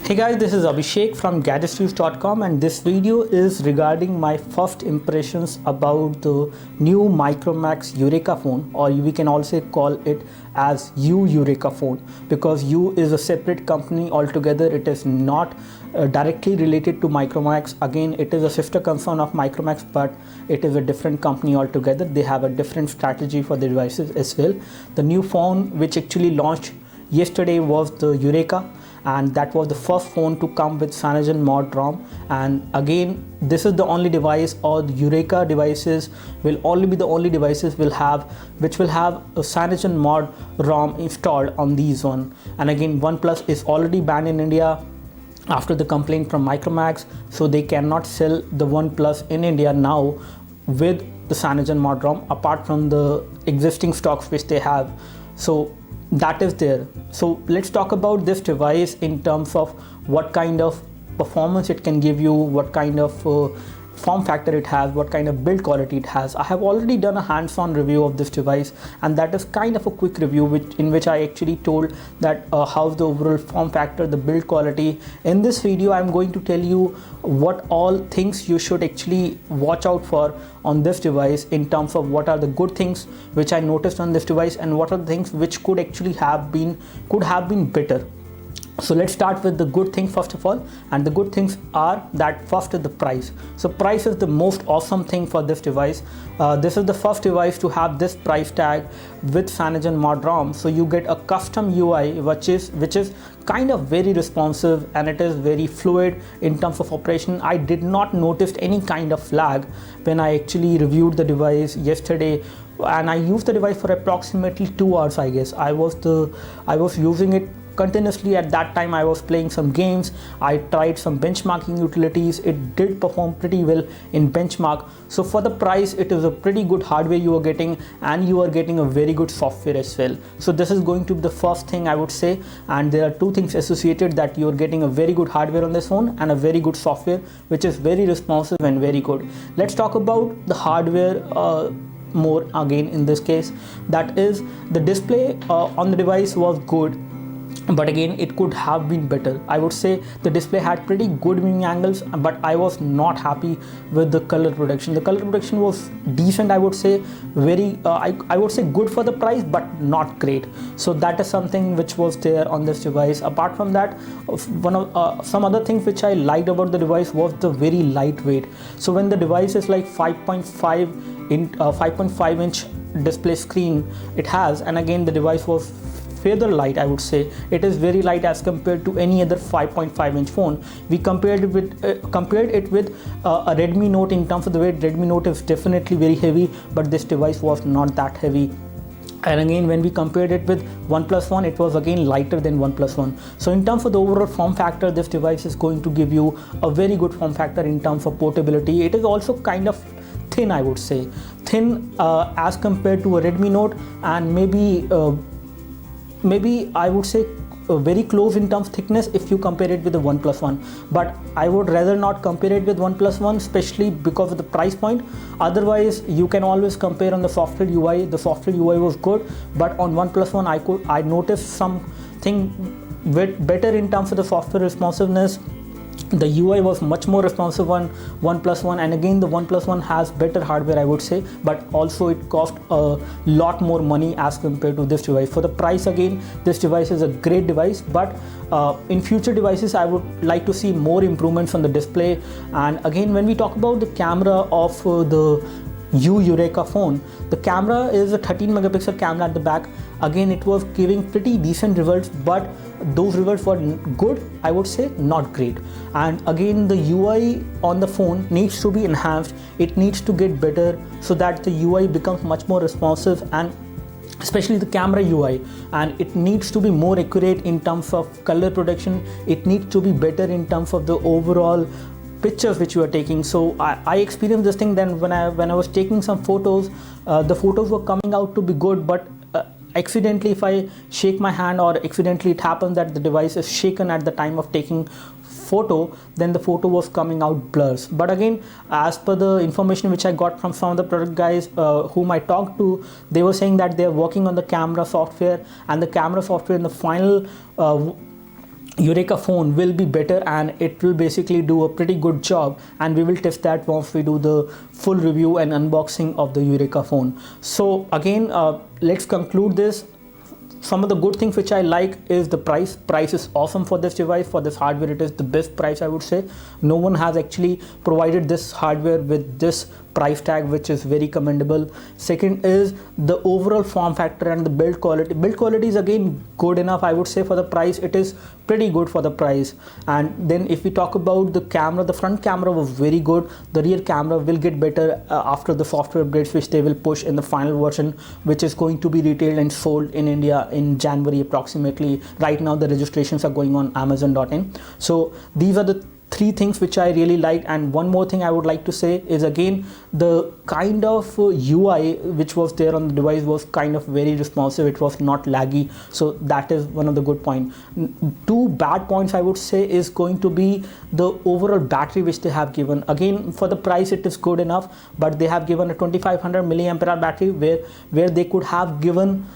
Hey guys, this is Abhishek from gadgetsnews.com and this video is regarding my first impressions about the new Micromax Yureka phone, or we can also call it as Yureka phone, because U is a separate company altogether. It is not directly related to Micromax. Again, it is a sister concern of Micromax, but it is a different company altogether. They have a different strategy for the devices as well. The new phone which actually launched yesterday was the Yureka, and that was the first phone to come with Cyanogen mod ROM. And again, this is the only device, or the Yureka devices will only be the only devices which will have a Cyanogen mod ROM installed on these one. And again, OnePlus is already banned in India after the complaint from Micromax, so they cannot sell the OnePlus in India now with the Cyanogen mod ROM, apart from the existing stocks which they have. So that is there. So let's talk about this device in terms of what kind of performance it can give you, what kind of form factor it has, what kind of build quality it has. I have already done a hands-on review of this device, and that is kind of a quick review in which I actually told that how's the overall form factor, the build quality. In this video, I'm going to tell you what all things you should actually watch out for on this device, in terms of what are the good things which I noticed on this device and what are the things which could actually have been better. So let's start with the good thing first of all, and the good things are that first is the price. So price is the most awesome thing for this device. This is the first device to have this price tag with Cyanogen mod ROM. So you get a custom UI which is kind of very responsive, and it is very fluid in terms of operation. I did not notice any kind of lag when I actually reviewed the device yesterday, and I used the device for approximately 2 hours. I guess I was using it continuously. At that time I was playing some games, I tried some benchmarking utilities. It did perform pretty well in benchmark. So for the price, it is a pretty good hardware you are getting, and you are getting a very good software as well. So this is going to be the first thing I would say, and there are two things associated: that you are getting a very good hardware on this phone and a very good software which is very responsive and very good. Let's talk about the hardware more again in this case. That is, the display on the device was good, but again, it could have been better. I would say the display had pretty good viewing angles, but I was not happy with the color production. The color production was decent, I would say, very I would say good for the price, but not great. So that is something which was there on this device. Apart from that, some other things which I liked about the device was the very lightweight. So when the device is like 5.5 inch display screen it has, and again the device was fairly light. I would say it is very light as compared to any other 5.5 inch phone. We compared it with a Redmi Note. In terms of the weight, Redmi Note is definitely very heavy, but this device was not that heavy. And again, when we compared it with OnePlus One, it was again lighter than OnePlus One. So in terms of the overall form factor, this device is going to give you a very good form factor in terms of portability. It is also kind of thin, I would say, thin as compared to a Redmi Note, and maybe I would say very close in terms of thickness if you compare it with the OnePlus One. But I would rather not compare it with OnePlus One, especially because of the price point. Otherwise, you can always compare on the software UI. The software UI was good, but on OnePlus One I noticed something better in terms of the software responsiveness. The UI was much more responsive on OnePlus One, and again the OnePlus One has better hardware, I would say, but also it cost a lot more money as compared to this device. For the price, again, this device is a great device, but in future devices I would like to see more improvements on the display. And again, when we talk about the camera of the Yureka phone, the camera is a 13 megapixel camera at the back. Again, it was giving pretty decent results, but those results were good, I would say, not great. And again, the UI on the phone needs to be enhanced. It needs to get better so that the UI becomes much more responsive, and especially the camera UI, and it needs to be more accurate in terms of color production. It needs to be better in terms of the overall pictures which you are taking. So I experienced this thing then when I was taking some photos. The photos were coming out to be good, but accidentally, if I shake my hand, or accidentally it happens that the device is shaken at the time of taking photo, then the photo was coming out blurs. But again, as per the information which I got from some of the product guys whom I talked to, they were saying that they are working on the camera software, and the camera software in the final Yureka phone will be better, and it will basically do a pretty good job, and we will test that once we do the full review and unboxing of the Yureka phone. So again, let's conclude this. Some of the good things which I like is the price is awesome for this device. For this hardware, it is the best price, I would say. No one has actually provided this hardware with this price tag, which is very commendable. Second is the overall form factor and the build quality is again good enough, I would say. For the price, it is pretty good for the price. And then if we talk about the camera, the front camera was very good. The rear camera will get better after the software updates which they will push in the final version, which is going to be retailed and sold in India in January approximately. Right now the registrations are going on Amazon.in. So these are the three things which I really like. And one more thing I would like to say is again the kind of UI which was there on the device was kind of very responsive. It was not laggy, so that is one of the good points. Two bad points I would say is going to be the overall battery which they have given. Again, for the price it is good enough, but they have given a 2500 milliampere hour battery where they could have given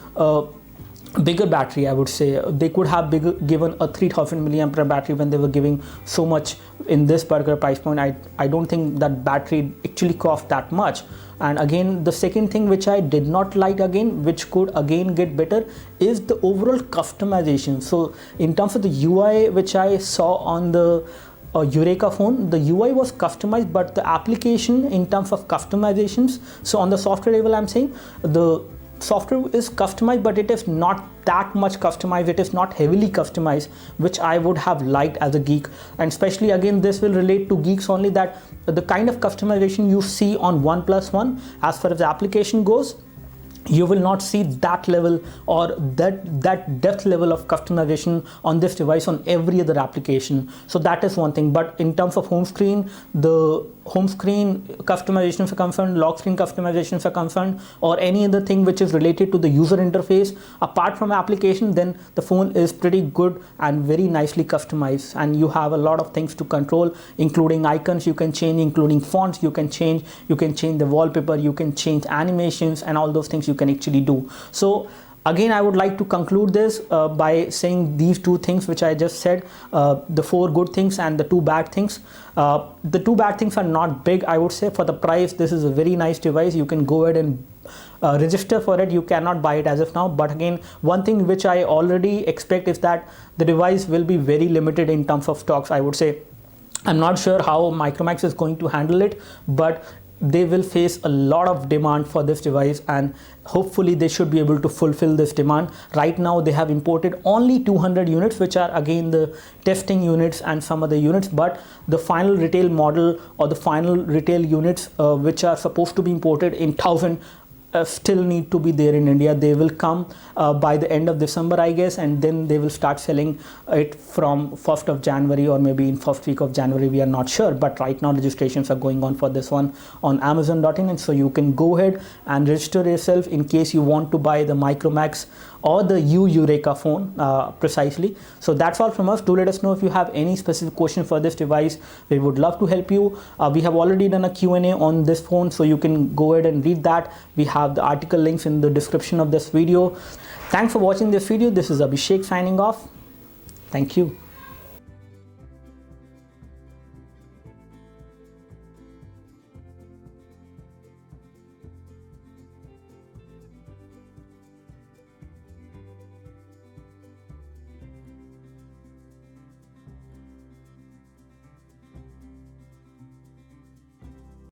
bigger battery. I would say they could have given a 3000 milliampere battery when they were giving so much in this particular price point. I don't think that battery actually cost that much. And again, the second thing which I did not like, again, which could again get better, is the overall customization. So in terms of the UI which I saw on the Yureka phone, the UI was customized, but the application in terms of customizations, so on the software level I'm saying, the software is customized, but it is not that much customized. It is not heavily customized, which I would have liked as a geek. And especially again, this will relate to geeks only, that the kind of customization you see on OnePlus One, as far as the application goes, you will not see that level or that depth level of customization on this device on every other application. So that is one thing. But in terms of home screen, the home screen customizations are concerned, lock screen customizations are concerned, or any other thing which is related to the user interface apart from application, then the phone is pretty good and very nicely customized. And you have a lot of things to control, including icons you can change, including fonts you can change the wallpaper, you can change animations, and all those things you can actually do. So again, I would like to conclude this by saying these two things which I just said, the four good things and the two bad things. The two bad things are not big, I would say. For the price, this is a very nice device. You can go ahead and register for it. You cannot buy it as of now. But again, one thing which I already expect is that the device will be very limited in terms of stocks, I would say. I'm not sure how Micromax is going to handle it, but they will face a lot of demand for this device, and hopefully they should be able to fulfill this demand. Right now they have imported only 200 units, which are again the testing units and some other units, but the final retail model or the final retail units which are supposed to be imported in 1000 still need to be there in India. They will come by the end of December, I guess, and then they will start selling it from 1st of January or maybe in first week of January. We are not sure, but right now registrations are going on for this one on Amazon.in, and so you can go ahead and register yourself in case you want to buy the Micromax or the Yureka phone precisely. So that's all from us. Do let us know if you have any specific question for this device. We would love to help you. We have already done a Q&A on this phone, so you can go ahead and read that. We have the article links in the description of this video. Thanks for watching this video. This is Abhishek signing off. Thank you.